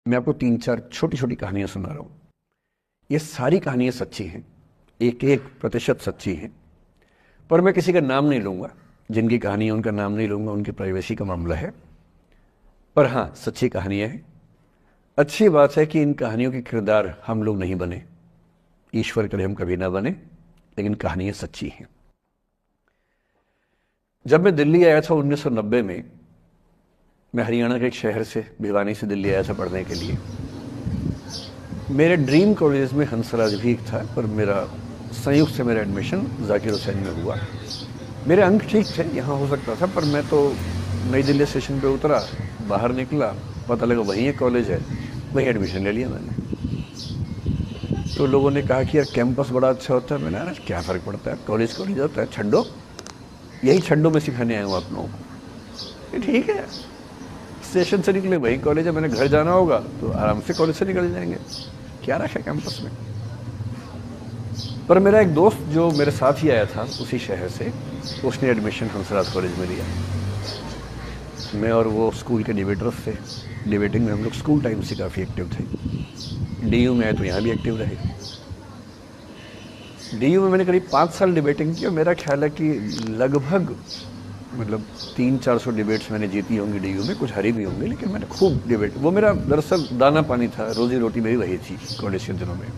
मैं आपको 3-4 छोटी छोटी कहानियां सुना रहा हूं। ये सारी कहानियां सच्ची हैं, एक एक प्रतिशत सच्ची हैं, पर मैं किसी का नाम नहीं लूंगा। जिनकी कहानी है उनका नाम नहीं लूंगा, उनकी प्राइवेसी का मामला है। पर हाँ, सच्ची कहानियां हैं। अच्छी बात है कि इन कहानियों के किरदार हम लोग नहीं बने, ईश्वर करे हम कभी ना बने, लेकिन कहानियां सच्ची हैं। जब मैं दिल्ली आया था 1990 में, मैं हरियाणा के एक शहर से, भिवानी से दिल्ली आया था पढ़ने के लिए। मेरे ड्रीम कॉलेज में हंसराज भी एक था, पर मेरा संयुक्त से मेरा एडमिशन जाकिर हुसैन में हुआ। मेरे अंक ठीक थे, यहाँ हो सकता था, पर मैं तो नई दिल्ली स्टेशन पे उतरा, बाहर निकला, पता लगा वहीं एक कॉलेज है, वहीं एडमिशन ले लिया मैंने। तो लोगों ने कहा कि यार कैंपस बड़ा अच्छा होता है। मैंने, अरे क्या फ़र्क पड़ता है, कॉलेज कॉलेज होता है, छड्डो, यही छड्डो में सिखाने आया हूँ आप लोगों को। ठीक है, स्टेशन से निकले वहीं कॉलेज है, मैंने घर जाना होगा तो आराम से कॉलेज से निकल जाएंगे, क्या रखा है कैंपस में। पर मेरा एक दोस्त जो मेरे साथ ही आया था उसी शहर से, उसने एडमिशन हंसराज कॉलेज में लिया। मैं और वो स्कूल के डिबेटर्स थे, डिबेटिंग में हम लोग स्कूल टाइम से काफ़ी एक्टिव थे। डीयू में आए तो यहाँ भी एक्टिव रहे। डीयू में मैंने करीब 5 साल डिबेटिंग की और मेरा ख्याल है कि लगभग 300-400 डिबेट्स मैंने जीती होंगी डीयू में, कुछ हारी भी होंगी, लेकिन मैंने खूब डिबेट, वो मेरा दरअसल दाना पानी था, रोजी रोटी मेरी वही थी कॉलेज के दिनों में।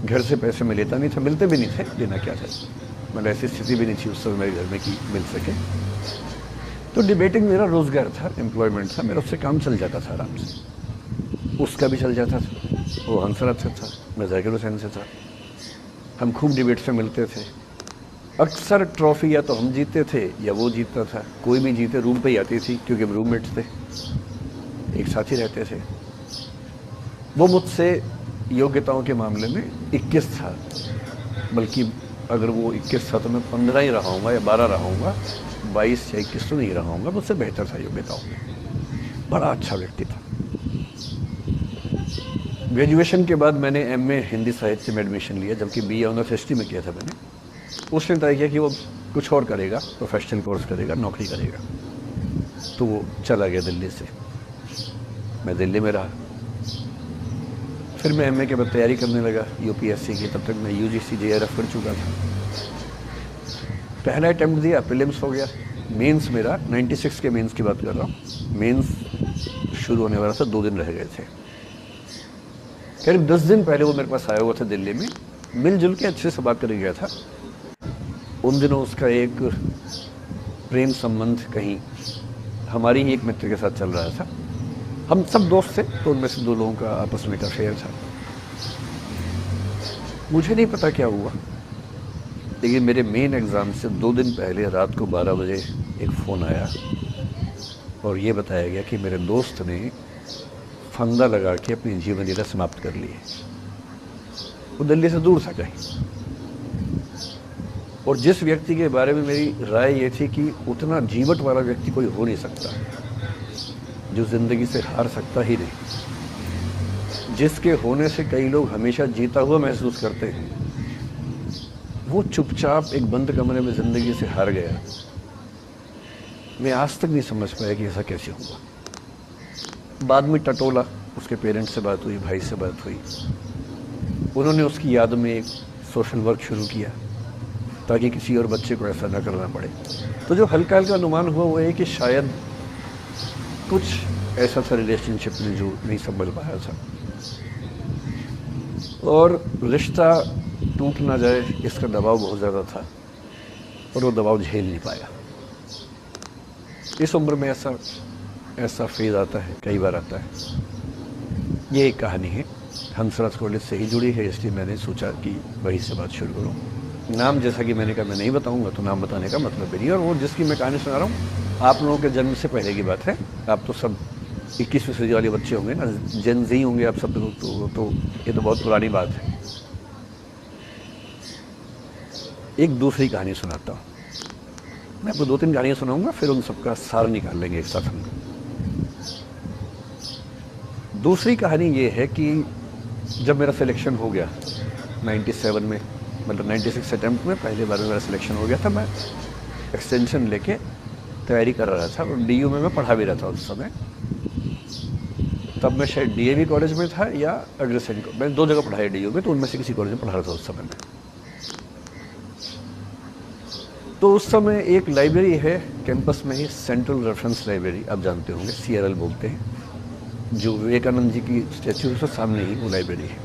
घर से पैसे मैं लेता नहीं था, मिलते भी नहीं थे, देना क्या था, मतलब ऐसी स्थिति भी नहीं थी उस समय मेरे घर में कि मिल सके। तो डिबेटिंग मेरा रोज़गार था, एम्प्लॉयमेंट था, मेरा उससे काम चल जाता था आराम से। उसका भी चल जाता था, वो हंसराज से था, मैं जाकिर हुसैन से था। हम खूब डिबेट से मिलते थे। अक्सर ट्रॉफी या तो हम जीतते थे या वो जीतता था, कोई भी जीते रूम पे ही आती थी, क्योंकि हम रूममेट्स थे, एक साथ ही रहते थे। वो मुझसे योग्यताओं के मामले में 21 था, बल्कि अगर वो 21 था तो मैं 15 ही रहा हूँगा या 12 रहा हूँगा, 22 या 21 तो नहीं रहा हूँगा, मुझसे बेहतर था योग्यताओं में। बड़ा अच्छा व्यक्ति था। ग्रेजुएशन के बाद मैंने एमए हिंदी साहित्य में एडमिशन लिया, जबकि बीए ऑनर्स हिस्ट्री में किया था मैंने। उसने तय किया कि वो कुछ और करेगा, प्रोफेशनल कोर्स करेगा, नौकरी करेगा, तो वो चला गया दिल्ली से। मैं दिल्ली में रहा। फिर मैं एमए के बाद तैयारी करने लगा यूपीएससी की। तब तक मैं यूजीसी जेआरएफ कर चुका था। पहला अटैम्प्ट दिया, प्रीलिम्स हो गया। मेंस मेरा 96 के मेंस की बात कर रहा हूँ, मेंस शुरू होने वाला था, 2 दिन रह गए थे। करीब 10 दिन पहले वो मेरे पास आया हुआ था दिल्ली में, मिलजुल के अच्छे से बात कर गया था। उन दिनों उसका एक प्रेम संबंध कहीं हमारी ही एक मित्र के साथ चल रहा था। हम सब दोस्त थे, तो उनमें से 2 लोगों का आपस में एक अफेयर था। मुझे नहीं पता क्या हुआ, लेकिन मेरे मेन एग्ज़ाम से 2 दिन पहले रात को 12 बजे एक फ़ोन आया और ये बताया गया कि मेरे दोस्त ने फंदा लगा के अपनी जीवन लीला समाप्त कर ली है। वो दिल्ली से दूर था कहीं, और जिस व्यक्ति के बारे में मेरी राय ये थी कि उतना जीवट वाला व्यक्ति कोई हो नहीं सकता, जो ज़िंदगी से हार सकता ही नहीं, जिसके होने से कई लोग हमेशा जीता हुआ महसूस करते हैं, वो चुपचाप एक बंद कमरे में ज़िंदगी से हार गया। मैं आज तक नहीं समझ पाया कि ऐसा कैसे हुआ। बाद में टटोला, उसके पेरेंट्स से बात हुई, भाई से बात हुई। उन्होंने उसकी याद में एक सोशल वर्क शुरू किया ताकि किसी और बच्चे को ऐसा ना करना पड़े। तो जो हल्का हल्का अनुमान हुआ वो है कि शायद कुछ ऐसा था रिलेशनशिप में जो नहीं संभल पाया था, और रिश्ता टूट ना जाए इसका दबाव बहुत ज़्यादा था, और वो दबाव झेल नहीं पाया। इस उम्र में ऐसा फेज़ आता है, कई बार आता है। ये एक कहानी है, हंसराज कॉलेज से ही जुड़ी है, इसलिए मैंने सोचा कि वहीं से बात शुरू करूँ। नाम जैसा कि मैंने कहा मैं नहीं बताऊंगा, तो नाम बताने का मतलब भी नहीं। और वो जिसकी मैं कहानी सुना रहा हूँ, आप लोगों के जन्म से पहले की बात है। आप तो सब 21वीं सदी वाले बच्चे होंगे ना, जेन ज़ी होंगे आप सब लोग, तो ये तो बहुत पुरानी बात है। एक दूसरी कहानी सुनाता हूँ। मैं आपको 2-3 कहानियाँ सुनाऊंगा, फिर उन सबका सार निकाल लेंगे एक साथ हम। दूसरी कहानी ये है कि जब मेरा सिलेक्शन हो गया 97 में, मतलब 96 अटैम्प्ट में पहली बार में मेरा सिलेक्शन हो गया था, मैं एक्सटेंशन लेके तैयारी कर रहा था, और डीयू में मैं पढ़ा भी रहा था उस समय। तब मैं शायद डीएवी कॉलेज में था या अग्रसेन को, मैं 2 जगह पढ़ाया डीयू में, तो उनमें से किसी कॉलेज में पढ़ा रहा था उस समय में। तो उस समय एक लाइब्रेरी है कैंपस में ही, सेंट्रल रेफरेंस लाइब्रेरी, आप जानते होंगे, CRL बोलते हैं, जो विवेकानंद जी की स्टैच्यू से सामने ही वो लाइब्रेरी है।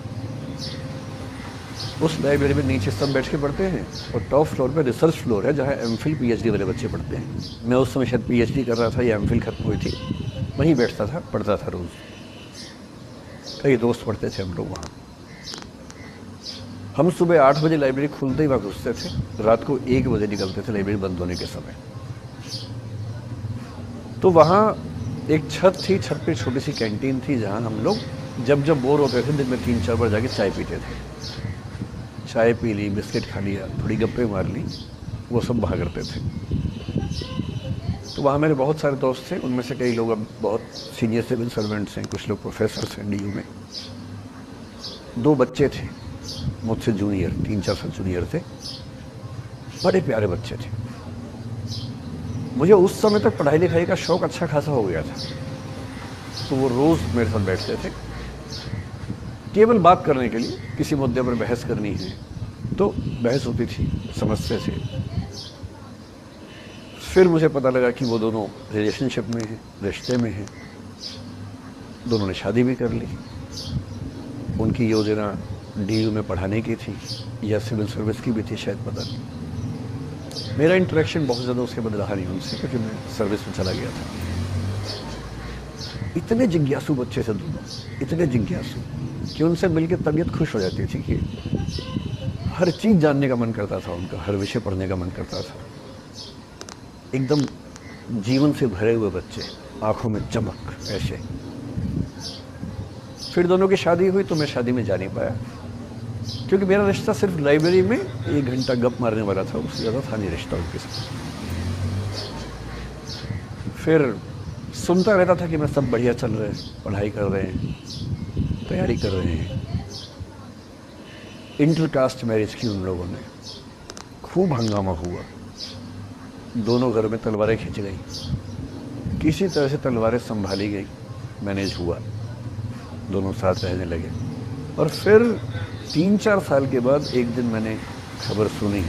उस लाइब्रेरी में नीचे सब बैठ के पढ़ते हैं और टॉप फ्लोर पे रिसर्च फ्लोर है जहाँ MPhil PhD वाले बच्चे पढ़ते हैं। मैं उस समय शायद PhD कर रहा था या MPhil खत्म हुई थी, वहीं बैठता था, पढ़ता था रोज़। कई दोस्त पढ़ते थे हम लोग वहाँ। हम सुबह 8 बजे लाइब्रेरी खुलते ही वहाँ घुसते थे, रात को 1 बजे निकलते थे लाइब्रेरी बंद होने के समय। तो वहाँ एक छत थी, छत पे छोटी सी कैंटीन थी जहाँ हम लोग जब जब बोर होते थे दिन में 3-4 बार जाके चाय पीते थे। चाय पी ली, बिस्किट खा लिया, थोड़ी गप्पे मार ली, वो सब वहाँ करते थे। तो वहाँ मेरे बहुत सारे दोस्त थे, उनमें से कई लोग अब बहुत सीनियर सिविल सर्वेंट्स हैं, कुछ लोग प्रोफेसर्स हैं DU में। 2 बच्चे थे मुझसे जूनियर, 3-4 साल जूनियर थे, बड़े प्यारे बच्चे थे। मुझे उस समय तक पढ़ाई लिखाई का शौक़ अच्छा खासा हो गया था, तो वो रोज़ मेरे साथ बैठते थे केवल बात करने के लिए, किसी मुद्दे पर बहस करनी है तो बहस होती थी, समस्या से। फिर मुझे पता लगा कि वो दोनों रिलेशनशिप में हैं, रिश्ते में हैं, दोनों ने शादी भी कर ली। उनकी योजना DU में पढ़ाने की थी या सिविल सर्विस की भी थी, शायद पता नहीं। मेरा इंटरेक्शन बहुत ज़्यादा उसके बाद रहा नहीं उनसे, क्योंकि मैं सर्विस में चला गया था। इतने जिज्ञासु बच्चे थे दोनों, इतने जिज्ञासु कि उनसे मिलकर तबीयत खुश हो जाती थी कि हर चीज़ जानने का मन करता था उनका, हर विषय पढ़ने का मन करता था। एकदम जीवन से भरे हुए बच्चे, आंखों में चमक ऐसे। फिर दोनों की शादी हुई तो मैं शादी में जा नहीं पाया, क्योंकि मेरा रिश्ता सिर्फ लाइब्रेरी में 1 घंटा गप मारने वाला था, उससे ज़्यादा था नहीं रिश्ता उनके साथ। फिर सुनता रहता था कि मैं सब बढ़िया चल रहे हैं, पढ़ाई कर रहे हैं, तैयारी कर रहे हैं। इंटरकास्ट मैरिज की उन लोगों ने, खूब हंगामा हुआ, दोनों घर में तलवारें खिंच गई, किसी तरह से तलवारें संभाली गई, मैनेज हुआ, दोनों साथ रहने लगे। और फिर 3-4 साल के बाद एक दिन मैंने खबर सुनी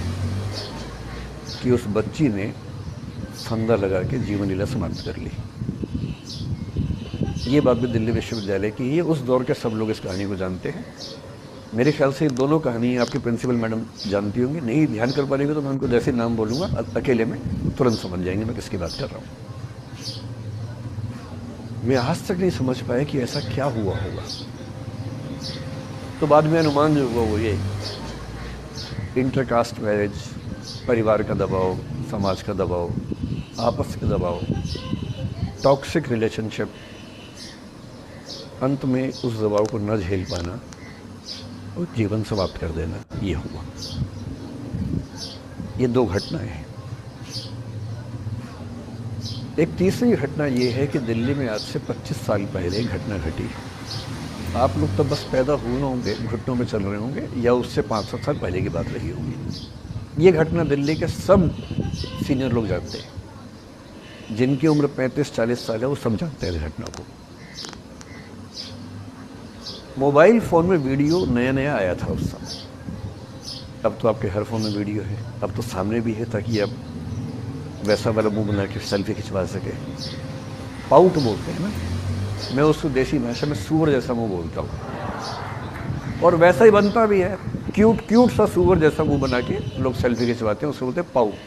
कि उस बच्ची ने फंदा लगा के जीवन लीला समाप्त कर ली। ये बात भी दिल्ली विश्वविद्यालय की है, उस दौर के सब लोग इस कहानी को जानते हैं। मेरे ख्याल से ये दोनों कहानी आपकी प्रिंसिपल मैडम जानती होंगी, नहीं ध्यान कर पाएंगे तो मैं उनको जैसे नाम बोलूँगा अकेले में तुरंत समझ जाएंगे मैं किसकी बात कर रहा हूँ। मैं आज तक नहीं समझ पाया कि ऐसा क्या हुआ होगा। तो बाद में अनुमान जो हुआ वो ये, इंटरकास्ट मैरिज, परिवार का दबाव, समाज का दबाव, आपस का दबाव, टॉक्सिक रिलेशनशिप, अंत में उस दबाव को न झेल पाना और जीवन समाप्त कर देना, ये हुआ। ये 2 घटनाएं हैं। एक तीसरी घटना ये है कि दिल्ली में आज से 25 साल पहले एक घटना घटी। आप लोग तो बस पैदा हुए होंगे, घुटनों में चल रहे होंगे, या उससे 5-7 साल पहले की बात रही होगी। ये घटना दिल्ली के सब सीनियर लोग जानते हैं, जिनकी उम्र 35-40 साल है वो सब जानते हैं इस घटना को। मोबाइल फ़ोन में वीडियो नया नया आया था उस समय। अब तो आपके हर फ़ोन में वीडियो है, अब तो सामने भी है, ताकि आप वैसा वाला मुंह बना के सेल्फी खिंचवा सके। पाउट बोलते हैं ना, मैं उसको देसी भाषा में सूअर जैसा मुंह बोलता हूँ, और वैसा ही बनता भी है, क्यूट क्यूट सा सूअर जैसा मुंह बना के लोग सेल्फी खिंचवाते हैं, उसको बोलते हैं पाउट।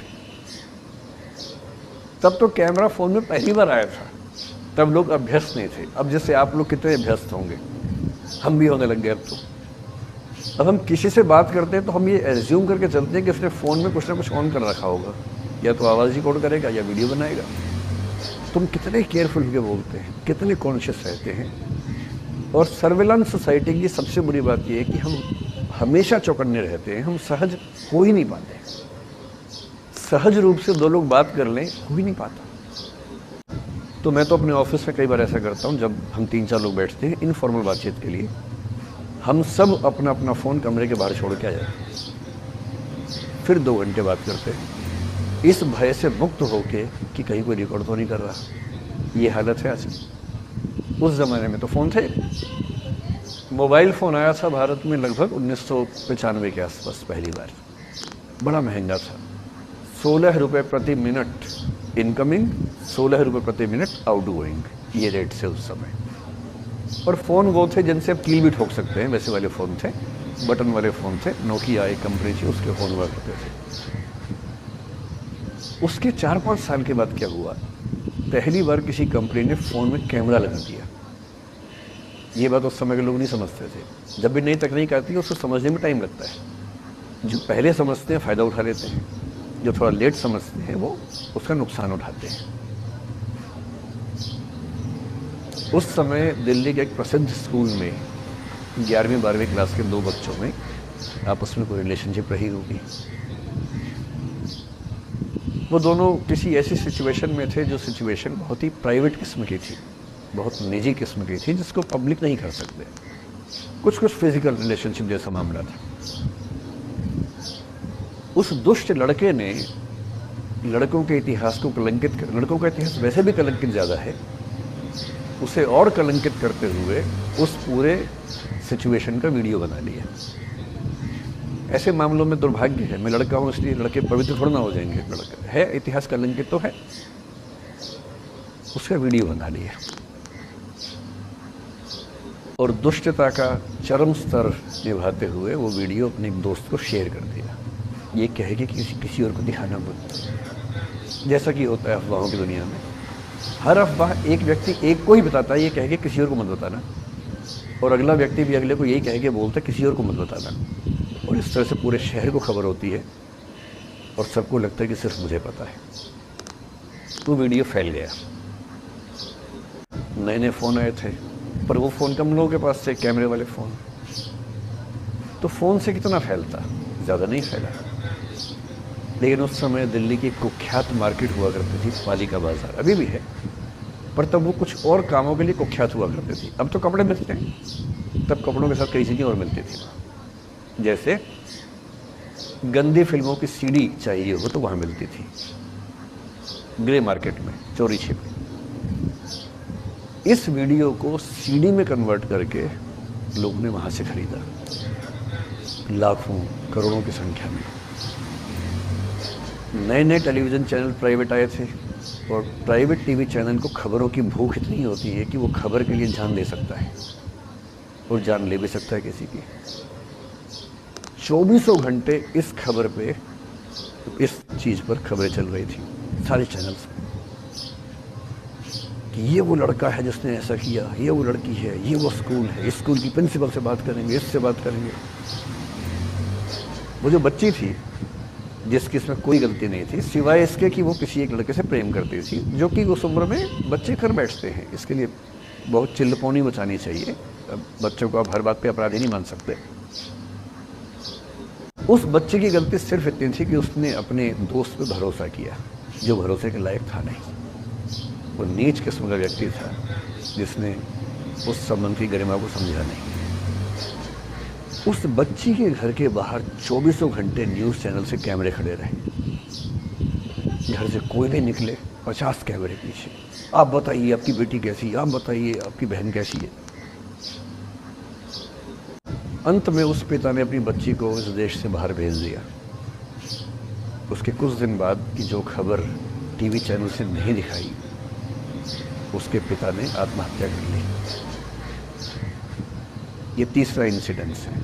तब तो कैमरा फ़ोन में पहली बार आया था, तब लोग अभ्यस्त नहीं थे। अब जैसे आप लोग कितने अभ्यस्त होंगे, हम भी होने लग गए। अब हम किसी से बात करते हैं तो हम ये एज्यूम करके चलते हैं कि उसने फ़ोन में कुछ ना कुछ ऑन कर रखा होगा, या तो आवाज़ रिकॉर्ड करेगा या वीडियो बनाएगा। तुम कितने केयरफुल होकर बोलते हैं, कितने कॉन्शियस रहते हैं। और सर्विलांस सोसाइटी की सबसे बुरी बात यह है कि हम हमेशा चौकन्ने रहते हैं, हम सहज हो ही नहीं पाते। सहज रूप से 2 लोग बात कर लें, हो ही नहीं पाता। तो मैं तो अपने ऑफिस में कई बार ऐसा करता हूँ, जब हम 3-4 लोग बैठते हैं इनफॉर्मल बातचीत के लिए, हम सब अपना अपना फ़ोन कमरे के बाहर छोड़ के आ जाते हैं, फिर 2 घंटे बात करते हैं, इस भय से मुक्त होके कि कहीं कोई रिकॉर्ड तो नहीं कर रहा। ये हालत है आज। उस ज़माने में तो फ़ोन थे। मोबाइल फ़ोन आया था भारत में लगभग 1995 के आसपास पहली बार। बड़ा महंगा था, 16 रुपये प्रति मिनट इनकमिंग, 16 रुपये प्रति मिनट आउटगोइंग, ये रेट से उस समय। और फ़ोन वो थे जिनसे आप कील भी ठोक सकते हैं, वैसे वाले फ़ोन थे, बटन वाले फ़ोन थे। नोकिया एक कंपनी थी, उसके फ़ोन हुआ करते थे। उसके 4-5 साल के बाद क्या हुआ, पहली बार किसी कंपनी ने फ़ोन में कैमरा लगा दिया। ये बात उस समय के लोग नहीं समझते थे। जब भी नई तकनीक आती है उसको समझने में टाइम लगता है। जो पहले समझते हैं फ़ायदा उठा लेते हैं, जो थोड़ा लेट समझते हैं वो उसका नुकसान उठाते हैं। उस समय दिल्ली के एक प्रसिद्ध स्कूल में 11वीं-12वीं क्लास के 2 बच्चों में आपस में कोई रिलेशनशिप रही होगी। वो दोनों किसी ऐसी सिचुएशन में थे जो सिचुएशन बहुत ही प्राइवेट किस्म की थी, बहुत निजी किस्म की थी, जिसको पब्लिक नहीं कर सकते। कुछ फिजिकल रिलेशनशिप जैसा मामला था। उस दुष्ट लड़के ने लड़कों के इतिहास को कलंकित कर, लड़कों का इतिहास वैसे भी कलंकित ज़्यादा है, उसे और कलंकित करते हुए उस पूरे सिचुएशन का वीडियो बना लिया। ऐसे मामलों में दुर्भाग्य है, मैं लड़का हूँ इसलिए लड़के पवित्र थोड़ा ना हो जाएंगे। लड़का है, इतिहास कलंकित तो है, उसका वीडियो बना लिया और दुष्टता का चरम स्तर निभाते हुए वो वीडियो अपने एक दोस्त को शेयर कर दिया। ये कहे कि किसी और को दिखाना मत, जैसा कि होता है अफवाहों की दुनिया में। हर अफवाह एक व्यक्ति एक को ही बताता है, ये कह के किसी और को मत बताना, और अगला व्यक्ति भी अगले को यही कह के बोलता है किसी और को मत बताना। और इस तरह से पूरे शहर को खबर होती है और सबको लगता है कि सिर्फ मुझे पता है। तो वीडियो फैल गया। नए नए फ़ोन आए थे, पर वो फ़ोन कम लोगों के पास थे, कैमरे वाले फ़ोन। तो फ़ोन से कितना फैलता, ज़्यादा नहीं फैला। लेकिन उस समय दिल्ली की कुख्यात मार्केट हुआ करती थी, पालिका बाज़ार, अभी भी है, पर तब वो कुछ और कामों के लिए कुख्यात हुआ करती थी। अब तो कपड़े मिलते हैं, तब कपड़ों के साथ कई चीज़ें और मिलती थी। जैसे गंदी फिल्मों की सीडी चाहिए हो तो वहाँ मिलती थी, ग्रे मार्केट में, चोरी छिपे। इस वीडियो को सीडी में कन्वर्ट करके लोग ने वहाँ से खरीदा, लाखों करोड़ों की संख्या में। नए नए टेलीविज़न चैनल प्राइवेट आए थे, और प्राइवेट टीवी चैनल को खबरों की भूख इतनी होती है कि वो खबर के लिए जान दे सकता है, और जान ले भी सकता है किसी की। 24 घंटे इस खबर पे, इस चीज़ पर खबरें चल रही थी सारे चैनल्स में, कि ये वो लड़का है जिसने ऐसा किया, ये वो लड़की है, ये वो स्कूल है, इस स्कूल की प्रिंसिपल से बात करेंगे, इससे बात करेंगे। वो जो बच्ची थी जिसकी इसमें कोई गलती नहीं थी, सिवाय इसके कि वो किसी एक लड़के से प्रेम करती थी, जो कि उस उम्र में बच्चे कर बैठते हैं। इसके लिए बहुत चिल्लपौनी बचानी चाहिए। बच्चों को आप हर बात पे अपराधी नहीं मान सकते। उस बच्चे की गलती सिर्फ इतनी थी कि उसने अपने दोस्त पे भरोसा किया, जो भरोसे के लायक था नहीं। वो नीच किस्म का व्यक्ति था जिसने उस संबंध की गरिमा को समझा नहीं। उस बच्ची के घर के बाहर 24 घंटे न्यूज़ चैनल से कैमरे खड़े रहे। घर से कोई नहीं निकले, 50 कैमरे पीछे। आप बताइए आपकी बेटी कैसी है, आप बताइए आपकी बहन कैसी है। अंत में उस पिता ने अपनी बच्ची को इस देश से बाहर भेज दिया। उसके कुछ दिन बाद की जो खबर टीवी चैनल से नहीं दिखाई, उसके पिता ने आत्महत्या कर ली। ये तीसरा इंसिडेंस है।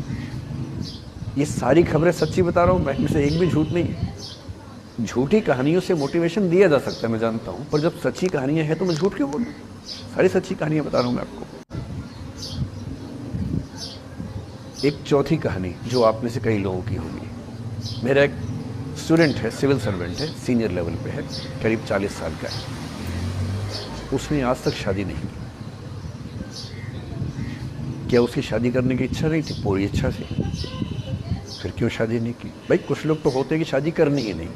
ये सारी खबरें सच्ची बता रहा हूँ मैं, इनमें से एक भी झूठ नहीं है। झूठी कहानियों से मोटिवेशन दिया जा सकता है, मैं जानता हूँ, पर जब सच्ची कहानियाँ हैं तो मैं झूठ क्यों बोलूँ? सारी सच्ची कहानियाँ बता रहा हूँ मैं आपको। एक चौथी कहानी जो आप में से कई लोगों की होगी। मेरा एक स्टूडेंट है, सिविल सर्वेंट है, सीनियर लेवल पे है, करीब 40 साल का है। उसने आज तक शादी नहीं की। क्या उसकी शादी करने की इच्छा नहीं थी? पूरी इच्छा थी। फिर क्यों शादी नहीं की? भाई कुछ लोग तो होते हैं कि शादी करनी ही नहीं,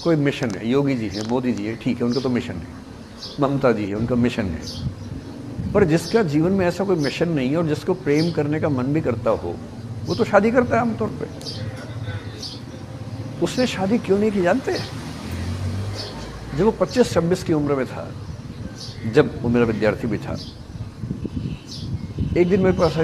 कोई मिशन है। योगी जी है, मोदी जी है, ठीक है, उनका तो मिशन है। ममता जी है, उनका मिशन है। पर जिसका जीवन में ऐसा कोई मिशन नहीं है और जिसको प्रेम करने का मन भी करता हो, वो तो शादी करता है आमतौर पे। उसने शादी क्यों नहीं की जानते हैं? जब वो 25-26 की उम्र में था, जब वो मेरा विद्यार्थी भी था, एक दिन मेरे पास आ